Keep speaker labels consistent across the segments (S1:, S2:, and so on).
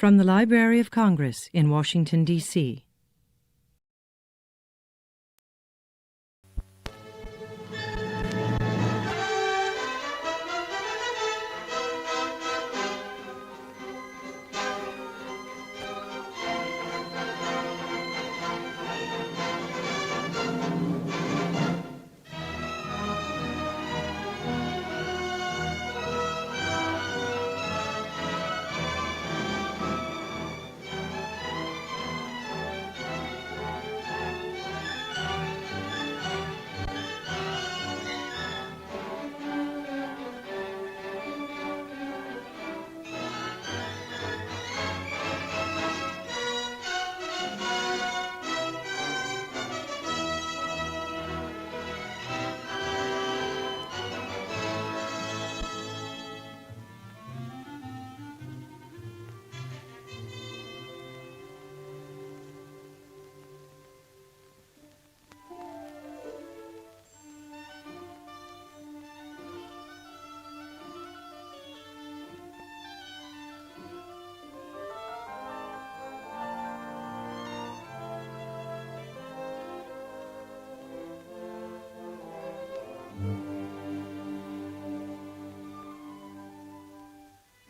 S1: From the Library of Congress in Washington, D.C.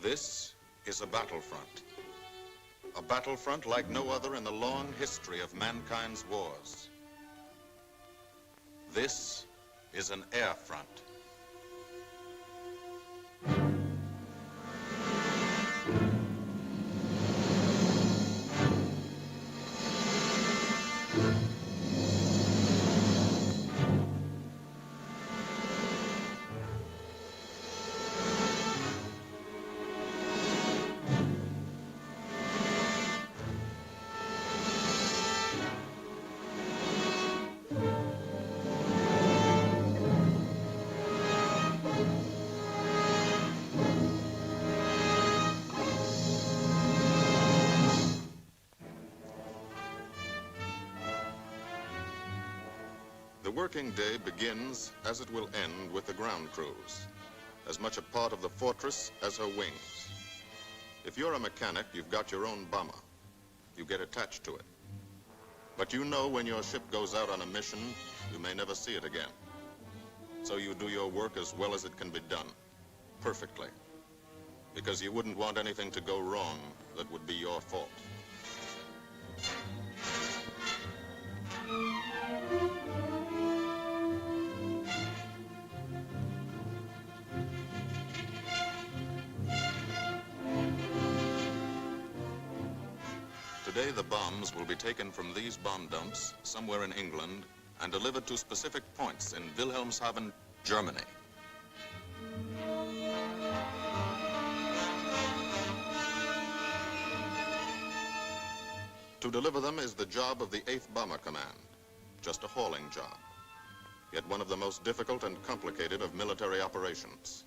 S2: This is a battlefront. A battlefront like no other in the long history of mankind's wars. This is an air front. The working day begins, as it will end, with the ground crews, as much a part of the fortress as her wings. If you're a mechanic, you've got your own bomber. You get attached to it. But you know when your ship goes out on a mission, you may never see it again. So you do your work as well as it can be done, perfectly, because you wouldn't want anything to go wrong that would be your fault. Today, the bombs will be taken from these bomb dumps somewhere in England and delivered to specific points in Wilhelmshaven, Germany. To deliver them is the job of the 8th Bomber Command, just a hauling job, yet one of the most difficult and complicated of military operations.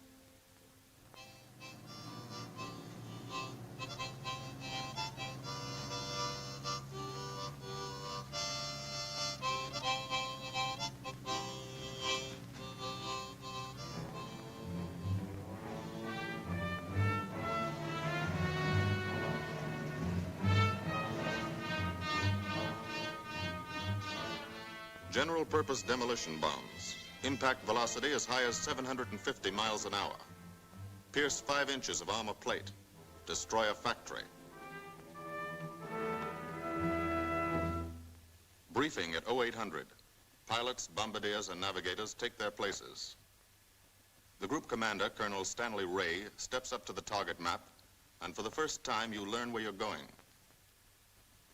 S2: General-purpose demolition bombs, impact velocity as high as 750 miles an hour, pierce 5 inches of armor plate, destroy a factory. Briefing at 0800. Pilots, bombardiers, and navigators take their places. The group commander, Colonel Stanley Ray, steps up to the target map, and for the first time you learn where you're going.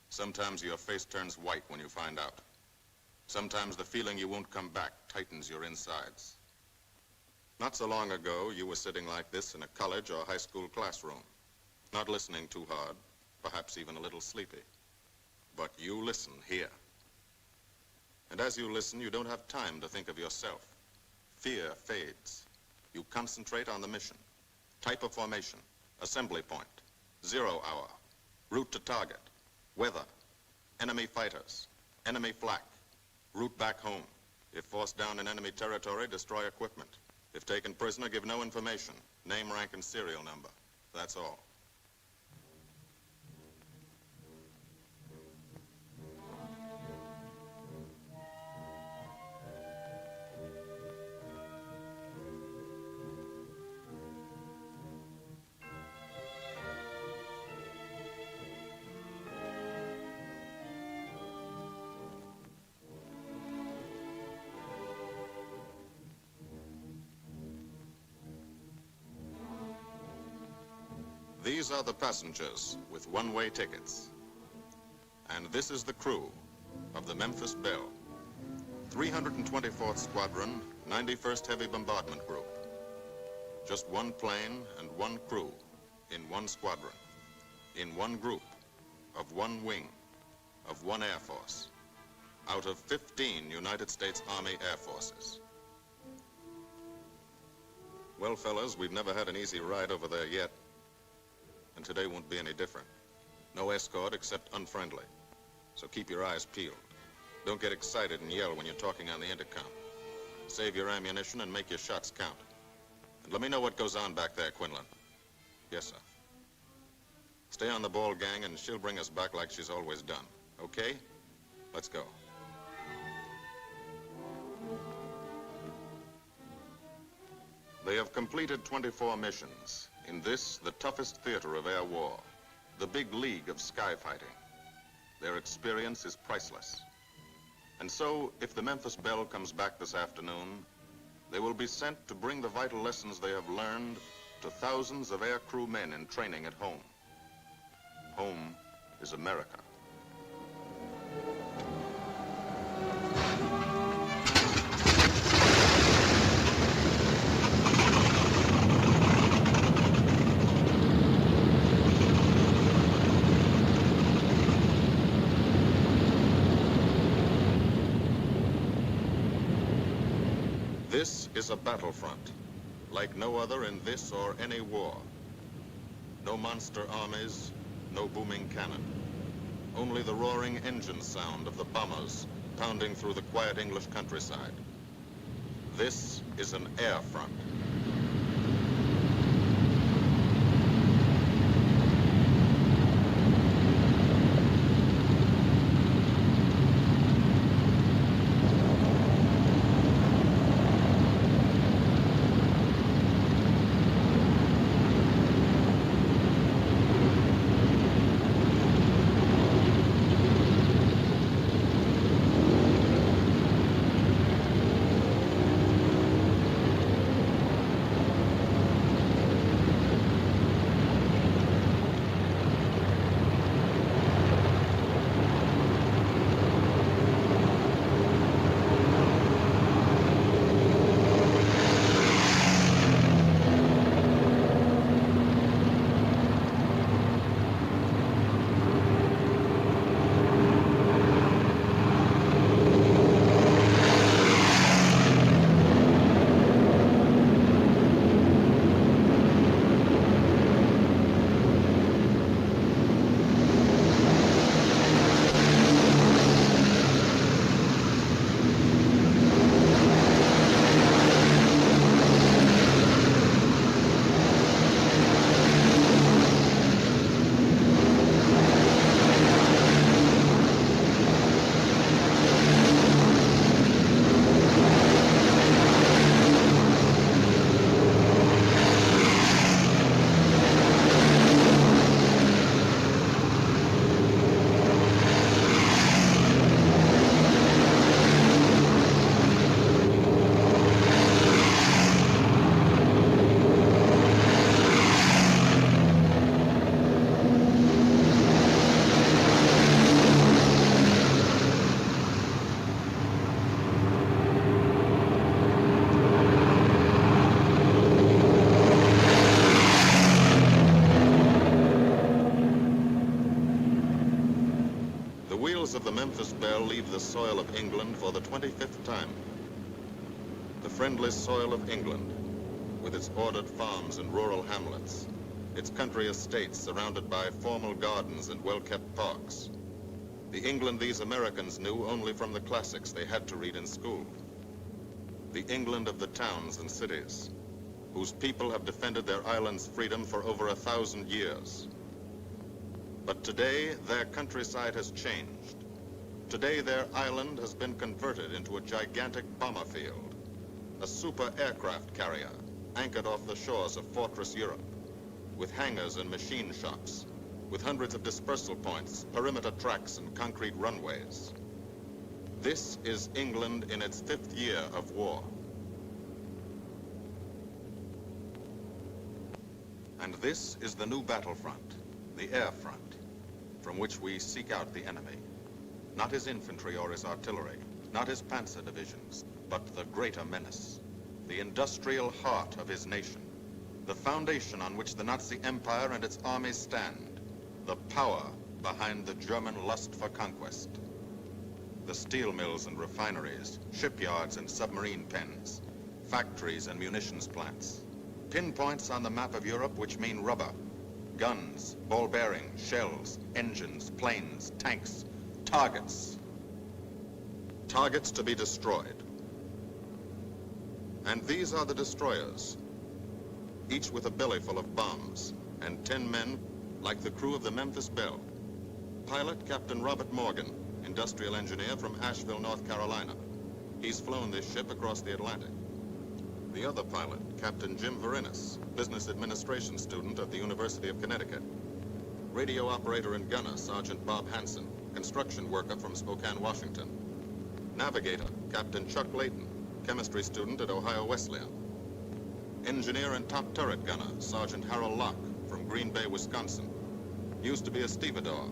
S2: Sometimes your face turns white when you find out. Sometimes the feeling you won't come back tightens your insides. Not so long ago, you were sitting like this in a college or high school classroom, not listening too hard, perhaps even a little sleepy. But you listen here. And as you listen, you don't have time to think of yourself. Fear fades. You concentrate on the mission, type of formation, assembly point, 0 hour, route to target, weather, enemy fighters, enemy flak, route back home. If forced down in enemy territory, destroy equipment. If taken prisoner, give no information. Name, rank, and serial number. That's all. These are the passengers with one-way tickets. And this is the crew of the Memphis Belle, 324th Squadron, 91st Heavy Bombardment Group. Just one plane and one crew in one squadron, in one group, of one wing, of one Air Force, out of 15 United States Army Air Forces. Well, fellas, we've never had an easy ride over there yet, and today won't be any different. No escort except unfriendly, so keep your eyes peeled. Don't get excited and yell when you're talking on the intercom. Save your ammunition and make your shots count. And let me know what goes on back there, Quinlan. Yes, sir. Stay on the ball, gang, and she'll bring us back like she's always done. Okay? Let's go. They have completed 24 missions in this, the toughest theater of air war, the big league of sky fighting. Their experience is priceless. And so, if the Memphis Belle comes back this afternoon, they will be sent to bring the vital lessons they have learned to thousands of aircrew men in training at home. Home is America. This is a battlefront, like no other in this or any war. No monster armies, no booming cannon. Only the roaring engine sound of the bombers pounding through the quiet English countryside. This is an air front. Of the Memphis Belle leave the soil of England for the 25th time. The friendly soil of England, with its ordered farms and rural hamlets, its country estates surrounded by formal gardens and well-kept parks. The England these Americans knew only from the classics they had to read in school. The England of the towns and cities, whose people have defended their island's freedom for over 1,000 years. But today, their countryside has changed. Today, their island has been converted into a gigantic bomber field, a super aircraft carrier anchored off the shores of Fortress Europe, with hangars and machine shops, with hundreds of dispersal points, perimeter tracks, and concrete runways. This is England in its 5th year of war. And this is the new battlefront, the air front, from which we seek out the enemy. Not his infantry or his artillery, not his panzer divisions, but the greater menace, the industrial heart of his nation, the foundation on which the Nazi Empire and its armies stand, the power behind the German lust for conquest. The steel mills and refineries, shipyards and submarine pens, factories and munitions plants. Pinpoints on the map of Europe which mean rubber, guns, ball bearings, shells, engines, planes, tanks, targets. Targets to be destroyed. And these are the destroyers, each with a belly full of bombs, and 10 men like the crew of the Memphis Belle. Pilot Captain Robert Morgan, industrial engineer from Asheville, North Carolina. He's flown this ship across the Atlantic. The other pilot, Captain Jim Verinis, business administration student at the University of Connecticut. Radio operator and gunner, Sergeant Bob Hansen, construction worker from Spokane, Washington. Navigator, Captain Chuck Layton, chemistry student at Ohio Wesleyan. Engineer and top turret gunner, Sergeant Harold Locke from Green Bay, Wisconsin. Used to be a stevedore.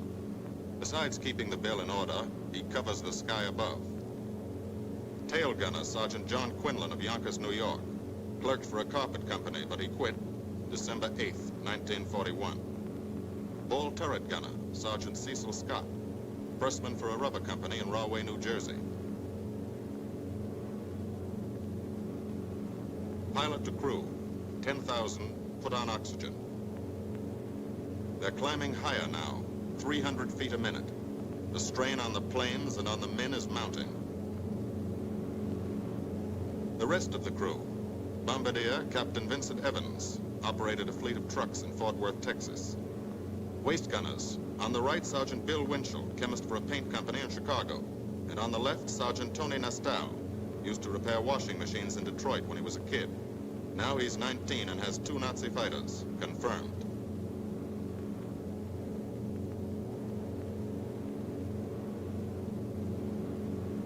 S2: Besides keeping the Belle in order, he covers the sky above. Tail gunner, Sergeant John Quinlan of Yonkers, New York. Clerked for a carpet company, but he quit December 8th, 1941. Ball turret gunner, Sergeant Cecil Scott. Pressman for a rubber company in Rahway, New Jersey. Pilot to crew, 10,000, put on oxygen. They're climbing higher now, 300 feet a minute. The strain on the planes and on the men is mounting. The rest of the crew, Bombardier Captain Vincent Evans, operated a fleet of trucks in Fort Worth, Texas. Waist gunners, on the right, Sergeant Bill Winchell, chemist for a paint company in Chicago. And on the left, Sergeant Tony Nastal, used to repair washing machines in Detroit when he was a kid. Now he's 19 and has 2 Nazi fighters, confirmed.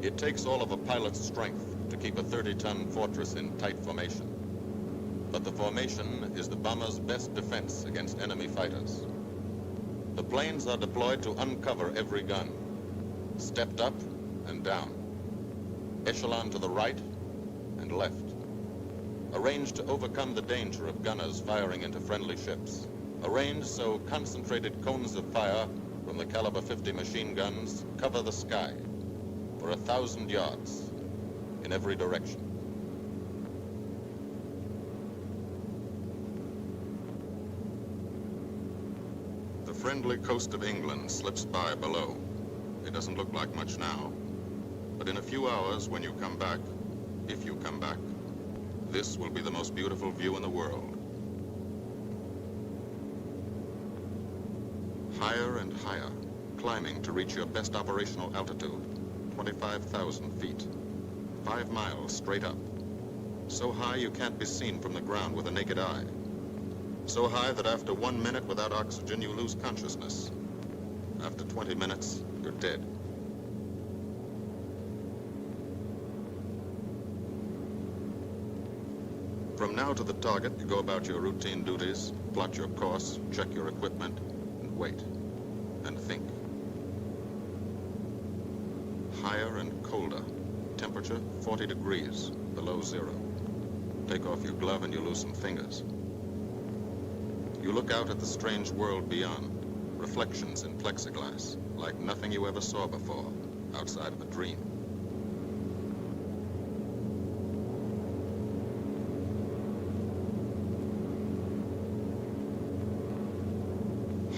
S2: It takes all of a pilot's strength to keep a 30-ton fortress in tight formation. But the formation is the bomber's best defense against enemy fighters. The planes are deployed to uncover every gun, stepped up and down, echelon to the right and left, arranged to overcome the danger of gunners firing into friendly ships, arranged so concentrated cones of fire from the caliber 50 machine guns cover the sky for 1,000 yards in every direction. The friendly coast of England slips by below. It doesn't look like much now, but in a few hours when you come back, if you come back, this will be the most beautiful view in the world. Higher and higher, climbing to reach your best operational altitude, 25,000 feet. 5 miles straight up. So high you can't be seen from the ground with a naked eye. So high that after 1 minute without oxygen, you lose consciousness. After 20 minutes, you're dead. From now to the target, you go about your routine duties, plot your course, check your equipment, and wait, and think. Higher and colder. Temperature 40 degrees, below zero. Take off your glove and you lose some fingers. You look out at the strange world beyond, reflections in plexiglass, like nothing you ever saw before, outside of a dream.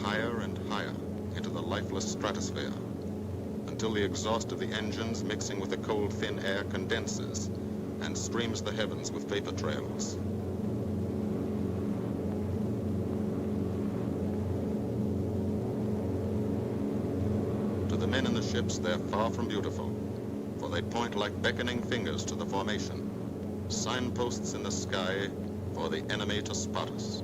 S2: Higher and higher, into the lifeless stratosphere, until the exhaust of the engines mixing with the cold, thin air condenses and streams the heavens with vapor trails. To the men in the ships, they're far from beautiful, for they point like beckoning fingers to the formation, signposts in the sky for the enemy to spot us.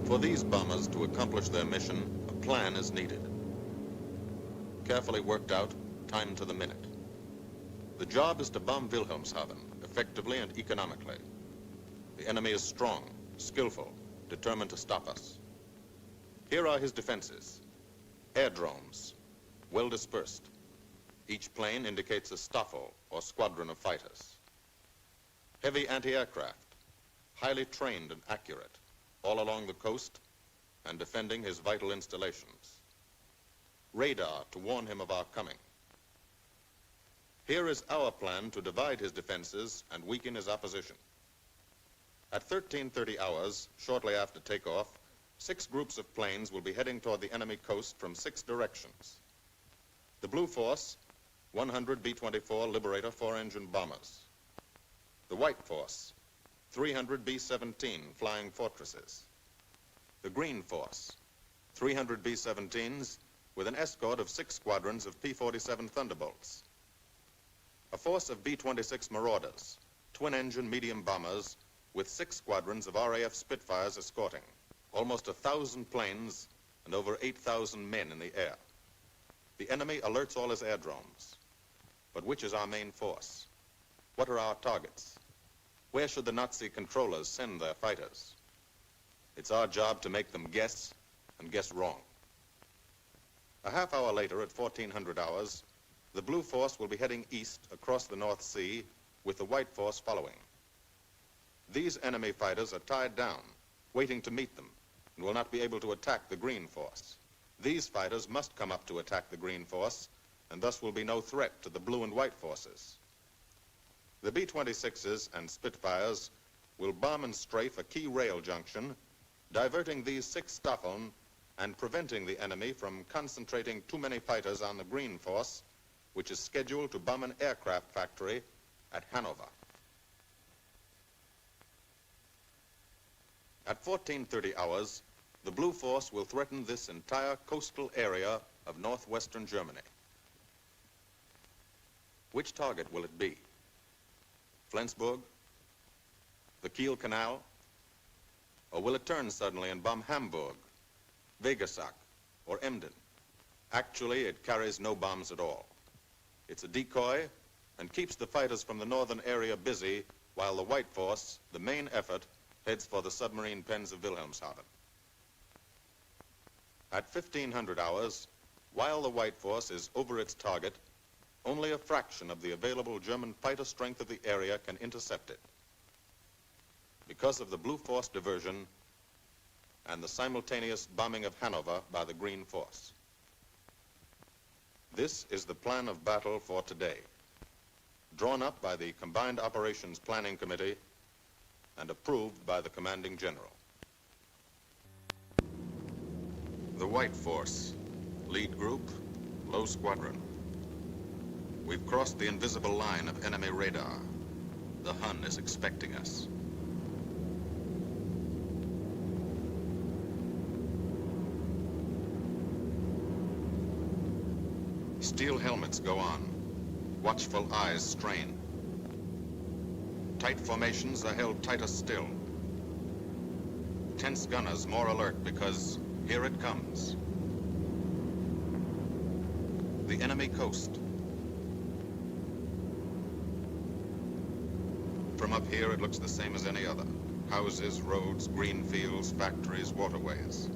S2: For these bombers to accomplish their mission, a plan is needed. Carefully worked out, timed to the minute. The job is to bomb Wilhelmshaven effectively and economically. The enemy is strong, skillful, determined to stop us. Here are his defenses. Airdromes, well dispersed. Each plane indicates a staffel or squadron of fighters. Heavy anti-aircraft, highly trained and accurate, all along the coast and defending his vital installations. Radar to warn him of our coming. Here is our plan to divide his defenses and weaken his opposition. At 13:30 hours, shortly after takeoff, 6 groups of planes will be heading toward the enemy coast from 6 directions. The Blue Force, 100 B-24 Liberator 4-engine bombers. The White Force, 300 B-17 Flying Fortresses. The Green Force, 300 B-17s with an escort of 6 squadrons of P-47 Thunderbolts. A force of B-26 Marauders, twin-engine medium bombers with 6 squadrons of RAF Spitfires escorting. Almost 1,000 planes and over 8,000 men in the air. The enemy alerts all his airdromes. But which is our main force? What are our targets? Where should the Nazi controllers send their fighters? It's our job to make them guess, and guess wrong. A half hour later, at 1400 hours, the Blue Force will be heading east across the North Sea with the White Force following. These enemy fighters are tied down, waiting to meet them, and will not be able to attack the Green Force. These fighters must come up to attack the Green Force, and thus will be no threat to the Blue and White Forces. The B-26s and Spitfires will bomb and strafe a key rail junction, diverting these 6 Staffeln and preventing the enemy from concentrating too many fighters on the Green Force, which is scheduled to bomb an aircraft factory at Hanover. At 14:30 hours, the Blue Force will threaten this entire coastal area of northwestern Germany. Which target will it be? Flensburg? The Kiel Canal? Or will it turn suddenly and bomb Hamburg, Wegesack, or Emden? Actually, it carries no bombs at all. It's a decoy and keeps the fighters from the northern area busy while the White Force, the main effort, heads for the submarine pens of Wilhelmshaven. At 1500 hours, while the White Force is over its target, only a fraction of the available German fighter strength of the area can intercept it. Because of the Blue Force diversion and the simultaneous bombing of Hanover by the Green Force. This is the plan of battle for today, drawn up by the Combined Operations Planning Committee and approved by the Commanding General. The White Force, lead group, low squadron. We've crossed the invisible line of enemy radar. The Hun is expecting us. Steel helmets go on. Watchful eyes strain. Tight formations are held tighter still. Tense gunners more alert because here it comes. The enemy coast. From up here, it looks the same as any other. Houses, roads, green fields, factories, waterways.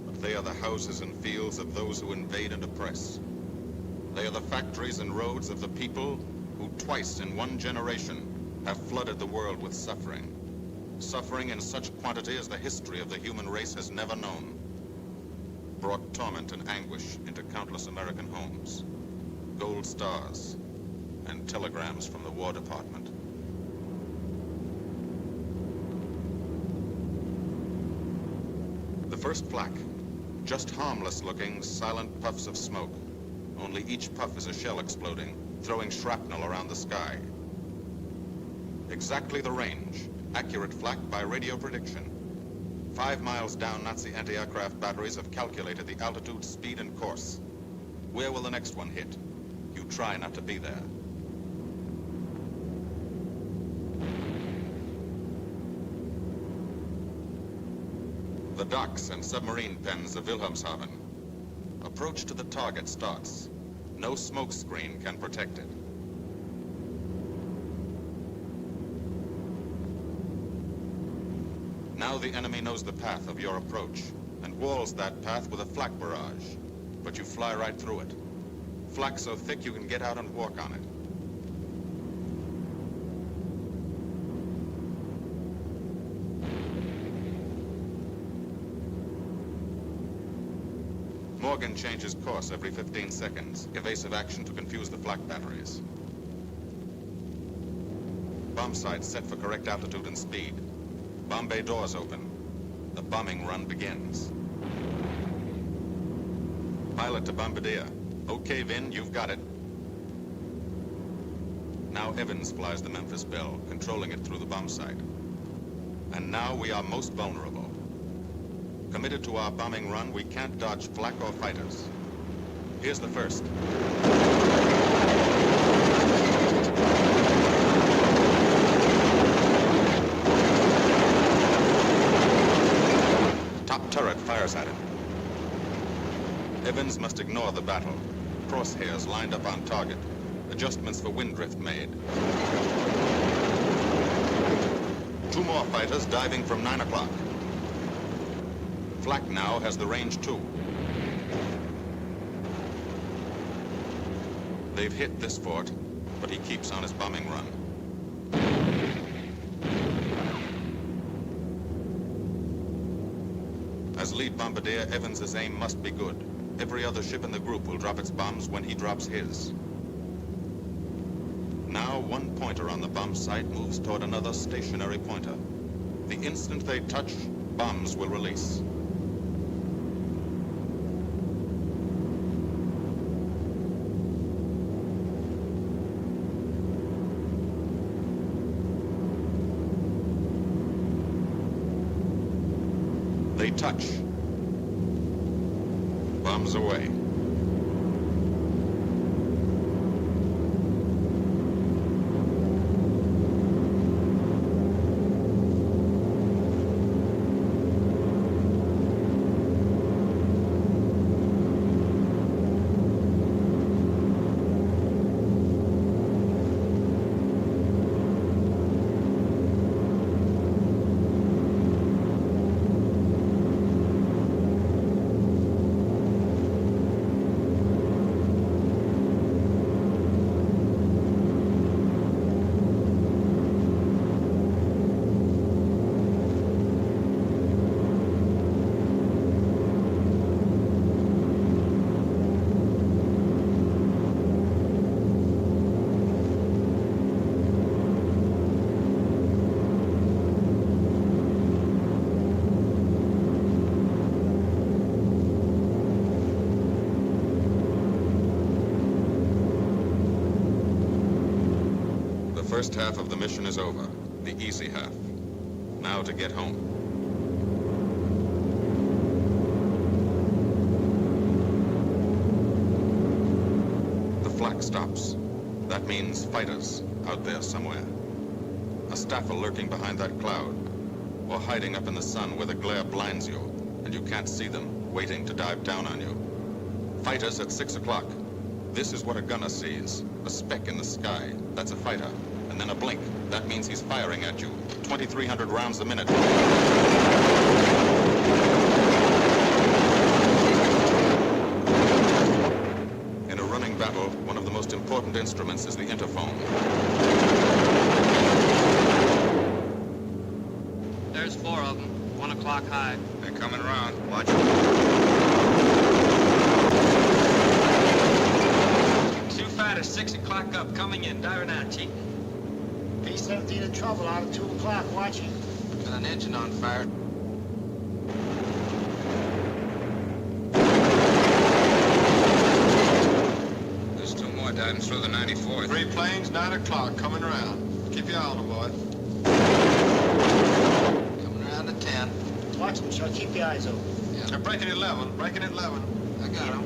S2: But they are the houses and fields of those who invade and oppress. They are the factories and roads of the people who twice in one generation have flooded the world with suffering. Suffering in such quantity as the history of the human race has never known. Brought torment and anguish into countless American homes. Gold stars and telegrams from the War Department. The first flak, just harmless-looking, silent puffs of smoke. Only each puff is a shell exploding, throwing shrapnel around the sky. Exactly the range, accurate flak by radio prediction. 5 miles down, Nazi anti-aircraft batteries have calculated the altitude, speed, and course. Where will the next one hit? You try not to be there. The docks and submarine pens of Wilhelmshaven. Approach to the target starts. No smoke screen can protect it. Now the enemy knows the path of your approach and walls that path with a flak barrage. But you fly right through it. Flak so thick you can get out and walk on it. Morgan changes course every 15 seconds. Evasive action to confuse the flak batteries. Bomb sight set for correct altitude and speed. Bomb bay doors open. The bombing run begins. Pilot to bombardier. Okay, Vin, you've got it. Now Evans flies the Memphis Belle, controlling it through the bomb sight. And now we are most vulnerable. Committed to our bombing run, we can't dodge flak or fighters. Here's the first. Top turret fires at him. Evans must ignore the battle. Crosshairs lined up on target. Adjustments for wind drift made. 2 more fighters diving from 9 o'clock. Flak now has the range too. They've hit this fort, but he keeps on his bombing run. As lead bombardier, Evans's aim must be good. Every other ship in the group will drop its bombs when he drops his. Now one pointer on the bomb site moves toward another stationary pointer. The instant they touch, bombs will release. They touch. Bombs away. The first half of the mission is over, the easy half. Now to get home. The flak stops. That means fighters out there somewhere. A staffer lurking behind that cloud, or hiding up in the sun where the glare blinds you, and you can't see them, waiting to dive down on you. Fighters at 6 o'clock. This is what a gunner sees. A speck in the sky. That's a fighter. And then a blink. That means he's firing at you. 2,300 rounds a minute. In a running battle, one of the most important instruments is the interphone.
S3: There's 4 of them. 1 o'clock high.
S2: They're coming around. Watch it.
S3: 2 fighters, 6 o'clock up, coming in. Diving out, Chief.
S4: B-17 in trouble out at 2 o'clock, watching.
S3: Got an engine on fire.
S2: There's 2 more diving through the 94th.
S5: 3 planes, 9 o'clock, coming around. Keep your eye on them, boy.
S3: Coming around at 10.
S4: Watch them, Chuck. Keep your eyes open.
S3: Yeah.
S5: They're breaking at 11, breaking at 11.
S3: I got them.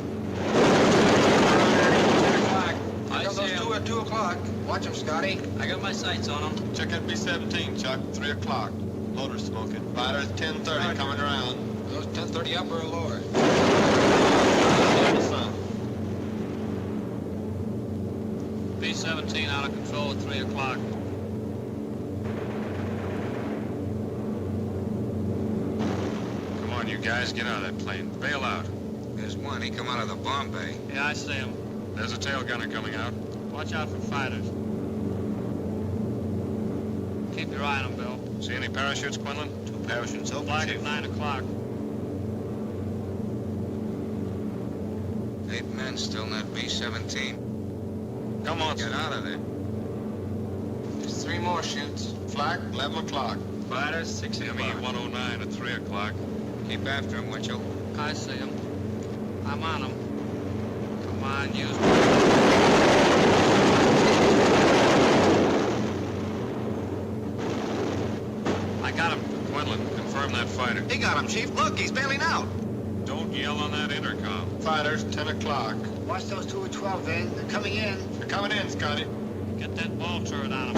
S3: I got those 2 at 2 o'clock. Watch them, Scotty. I got my sights on them.
S5: Check that B-17, Chuck, 3 o'clock. Loader smoking. Fighters, 10:30, coming around.
S3: Those 10:30 upper or lower?
S5: Sun.
S3: B-17 out of control at 3 o'clock.
S5: you guys, get out of that plane. Bail out.
S3: There's one. He come out of the bomb bay.
S6: Yeah, I see him.
S5: There's a tail gunner coming out.
S6: Watch out for fighters. Keep your eye on them, Bill.
S5: See any parachutes, Quinlan?
S3: 2 parachutes open,
S6: Flag
S3: Chief.
S6: at 9 o'clock.
S3: 8 men still in that B-17.
S5: Come on,
S3: Get out of there. There's 3 more chutes.
S5: Flak, 11 o'clock.
S3: Fighters, 6
S5: Enemy
S3: o'clock.
S5: 109 at 3 o'clock.
S3: Keep after him, Winchell.
S6: I see him. I'm on him. Come on, use I got him.
S5: Quinlan, confirm that fighter.
S3: He got him, Chief. Look, he's bailing out.
S5: Don't yell on that intercom. Fighters, 10 o'clock.
S4: Watch those 2 at 12, Van. They're coming in.
S5: They're coming in, Scotty.
S6: Get that ball turret on him.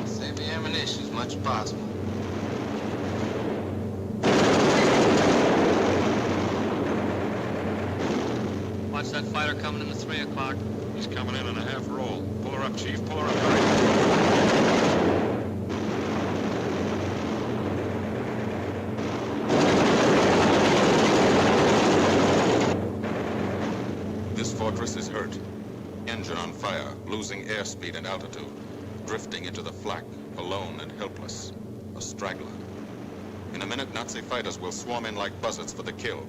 S3: Save the ammunition as much as possible.
S6: Watch that fighter coming in at 3 o'clock.
S5: He's coming in on a half roll. Pull her up, Chief. Pull her up. Hurry.
S2: This fortress is hurt. Engine on fire, losing airspeed and altitude, drifting into the flak, alone and helpless. A straggler. In a minute, Nazi fighters will swarm in like buzzards for the kill.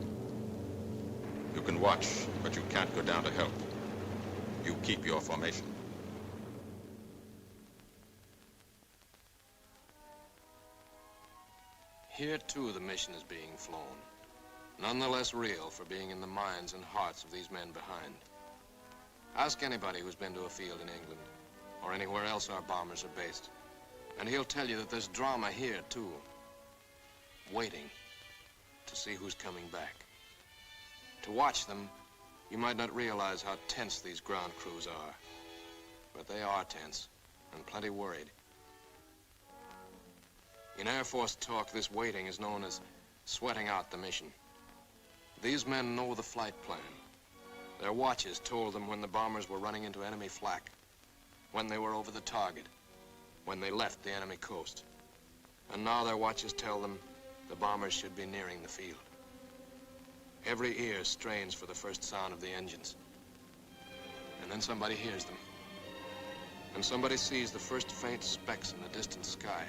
S2: You can watch, but you can't go down to help. You keep your formation.
S7: Here, too, the mission is being flown. None the less real for being in the minds and hearts of these men behind. Ask anybody who's been to a field in England, or anywhere else our bombers are based, and he'll tell you that there's drama here, too. Waiting to see who's coming back. To watch them, you might not realize how tense these ground crews are. But they are tense, and plenty worried. In Air Force talk, this waiting is known as sweating out the mission. These men know the flight plan. Their watches told them when the bombers were running into enemy flak, when they were over the target, when they left the enemy coast. And now their watches tell them the bombers should be nearing the field. Every ear strains for the first sound of the engines. And then somebody hears them. And somebody sees the first faint specks in the distant sky.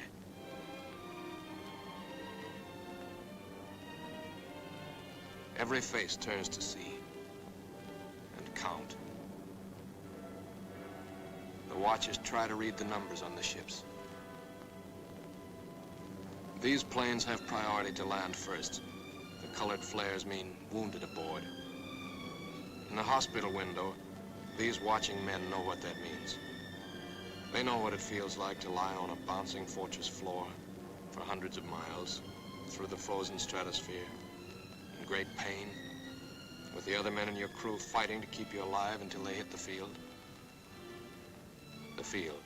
S7: Every face turns to see and count. The watchers try to read the numbers on the ships. These planes have priority to land first. The colored flares mean wounded aboard. In the hospital window, these watching men know what that means. They know what it feels like to lie on a bouncing fortress floor for hundreds of miles through the frozen stratosphere. Great pain, with the other men in your crew fighting to keep you alive until they hit the field. The field.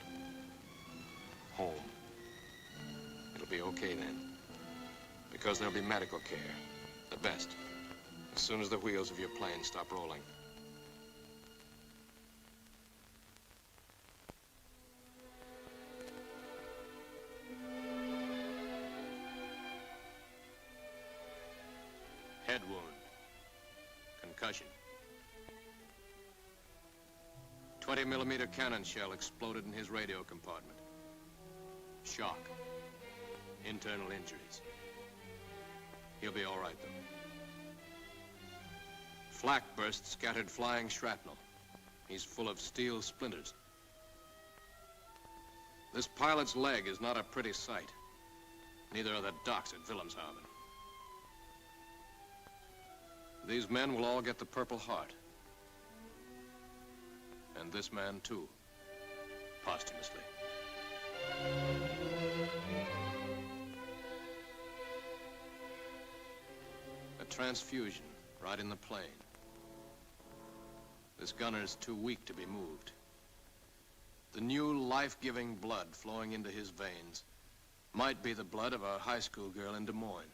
S7: Home. It'll be okay then, because there'll be medical care, the best, as soon as the wheels of your plane stop rolling.
S5: Head wound. Concussion.
S7: 20-millimeter cannon shell exploded in his radio compartment. Shock. Internal injuries. He'll be all right, though. Flak burst scattered flying shrapnel. He's full of steel splinters. This pilot's leg is not a pretty sight. Neither are the docks at Wilhelmshaven. These men will all get the Purple Heart. And this man, too, posthumously. A transfusion right in the plane. This gunner's too weak to be moved. The new life-giving blood flowing into his veins might be the blood of a high school girl in Des Moines,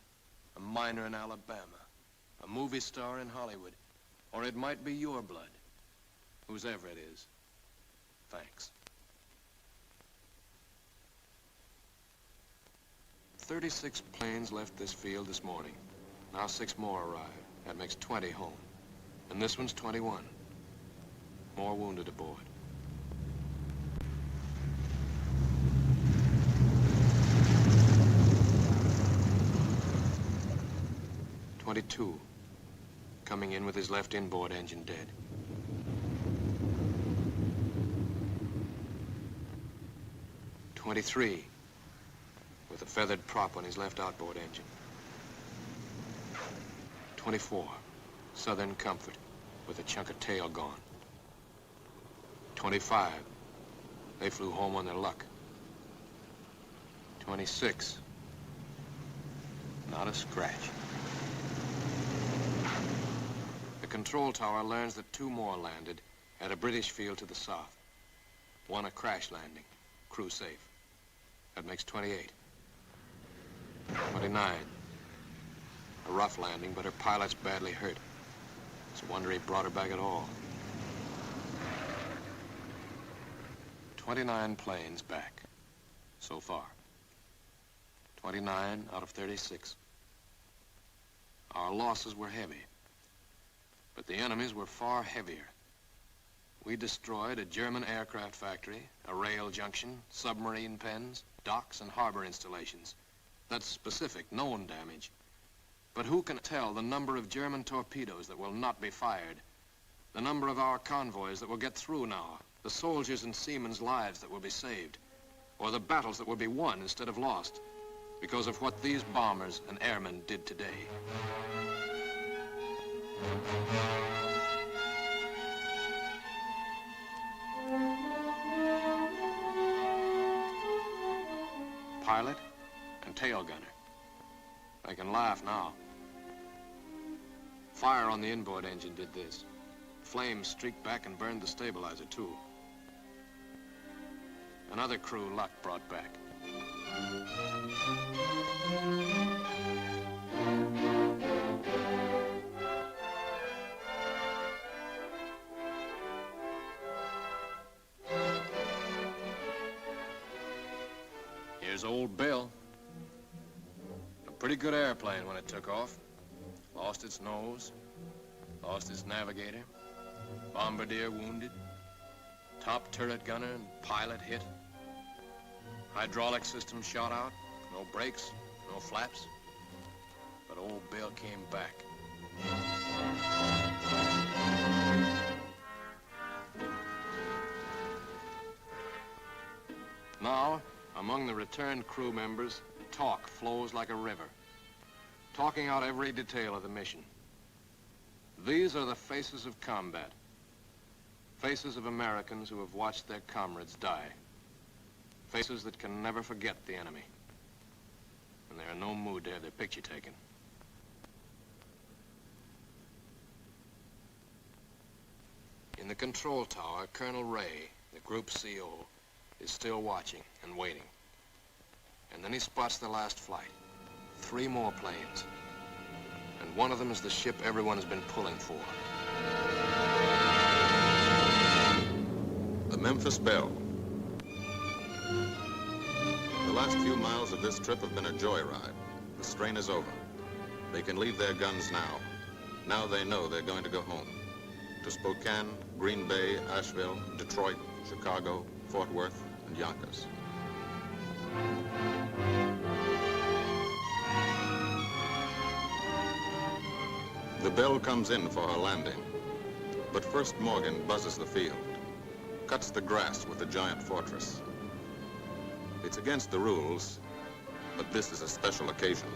S7: a miner in Alabama, a movie star in Hollywood, or it might be your blood, whosever it is. Thanks. 36 planes left this field this morning. Now 6 more arrived. That makes 20 home. And this one's 21. More wounded aboard. .22, coming in with his left inboard engine dead. .23, with a feathered prop on his left outboard engine. .24, Southern Comfort, with a chunk of tail gone. .25, they flew home on their luck. .26, not a scratch. The control tower learns that 2 more landed at a British field to the south. 1 a crash landing, crew safe. That makes 28. 29. A rough landing, but her pilot's badly hurt. It's a wonder he brought her back at all. 29 planes back, so far. 29 out of 36. Our losses were heavy, but the enemy's were far heavier. We destroyed a German aircraft factory, a rail junction, submarine pens, docks and harbor installations. That's specific, known damage. But who can tell the number of German torpedoes that will not be fired, the number of our convoys that will get through now, the soldiers' and seamen's lives that will be saved, or the battles that will be won instead of lost because of what these bombers and airmen did today. Pilot and tail gunner. They can laugh now. Fire on the inboard engine did this. Flames streaked back and burned the stabilizer, too. Another crew luck brought back. Here's old Bill. A pretty good airplane when it took off. Lost its nose, lost its navigator, bombardier wounded, top turret gunner and pilot hit, hydraulic system shot out, no brakes, no flaps, but old Bill came back. Now, among the returned crew members, talk flows like a river, talking out every detail of the mission. These are the faces of combat, faces of Americans who have watched their comrades die, faces that can never forget the enemy, and they're in no mood to have their picture taken. In the control tower, Colonel Ray, the group CO, is still watching and waiting. And then he spots the last flight. 3 more planes. And one of them is the ship everyone has been pulling for.
S2: The Memphis Belle. The last few miles of this trip have been a joyride. The strain is over. They can leave their guns now. Now they know they're going to go home. To Spokane, Green Bay, Asheville, Detroit, Chicago, Fort Worth, and Yonkers. The Belle comes in for her landing, but first Morgan buzzes the field, cuts the grass with the giant fortress. It's against the rules, but this is a special occasion.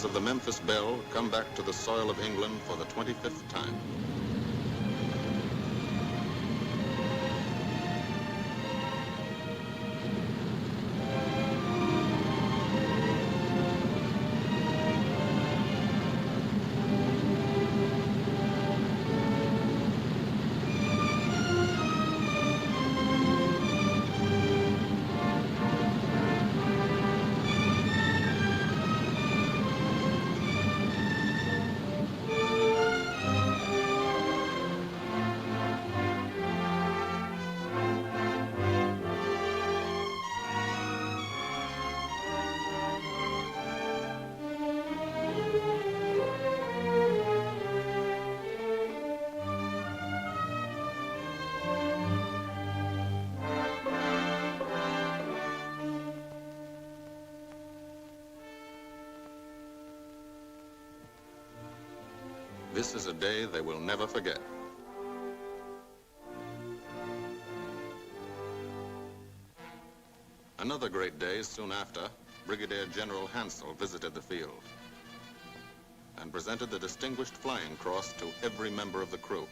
S2: Of the Memphis Belle come back to the soil of England for the 25th time. This is a day they will never forget. Another great day soon after, Brigadier General Hansel visited the field and presented the Distinguished Flying Cross to every member of the crew.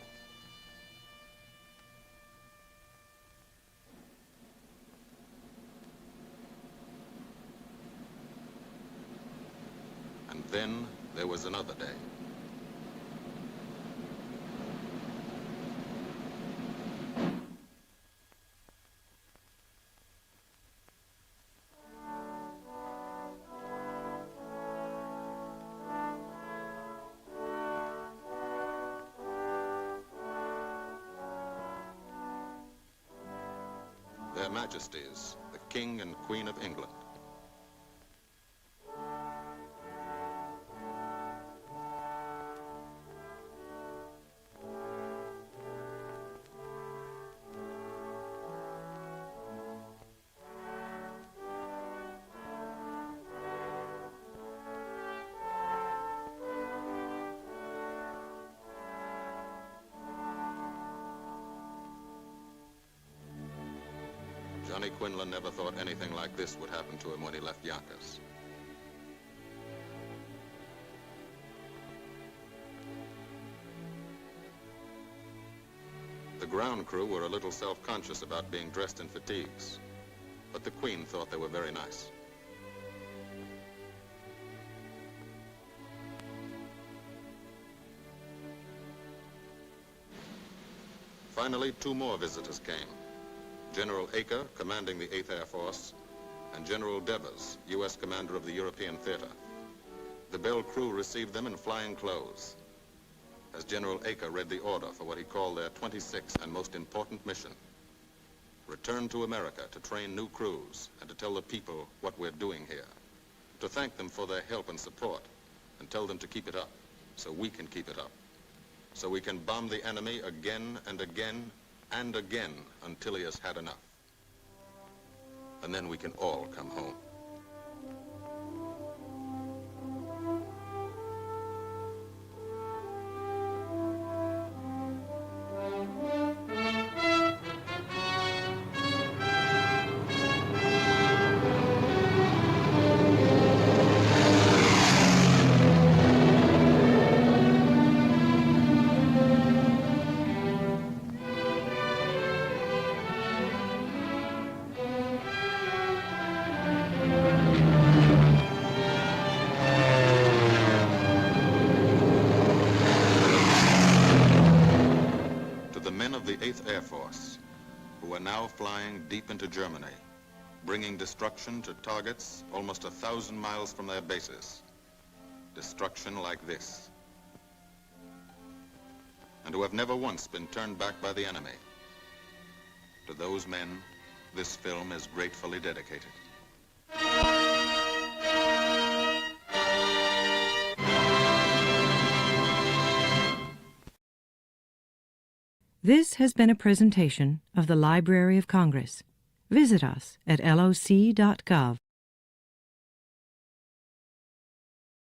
S2: And then there was another day. Their Majesties, the King and Queen of England. Johnny Quinlan never thought anything like this would happen to him when he left Yonkers. The ground crew were a little self-conscious about being dressed in fatigues, but the Queen thought they were very nice. Finally, two more visitors came. General Acre, commanding the 8th Air Force, and General Devers, U.S. commander of the European Theater. The Belle crew received them in flying clothes, as General Acre read the order for what he called their 26th and most important mission: return to America to train new crews and to tell the people what we're doing here, to thank them for their help and support, and tell them to keep it up, so we can keep it up, so we can bomb the enemy again and again and again until he has had enough. And then we can all come home. Air Force, who are now flying deep into Germany, bringing destruction to targets almost 1,000 miles from their bases. Destruction like this. And who have never once been turned back by the enemy. To those men, this film is gratefully dedicated.
S1: This has been a presentation of the Library of Congress. Visit us at loc.gov.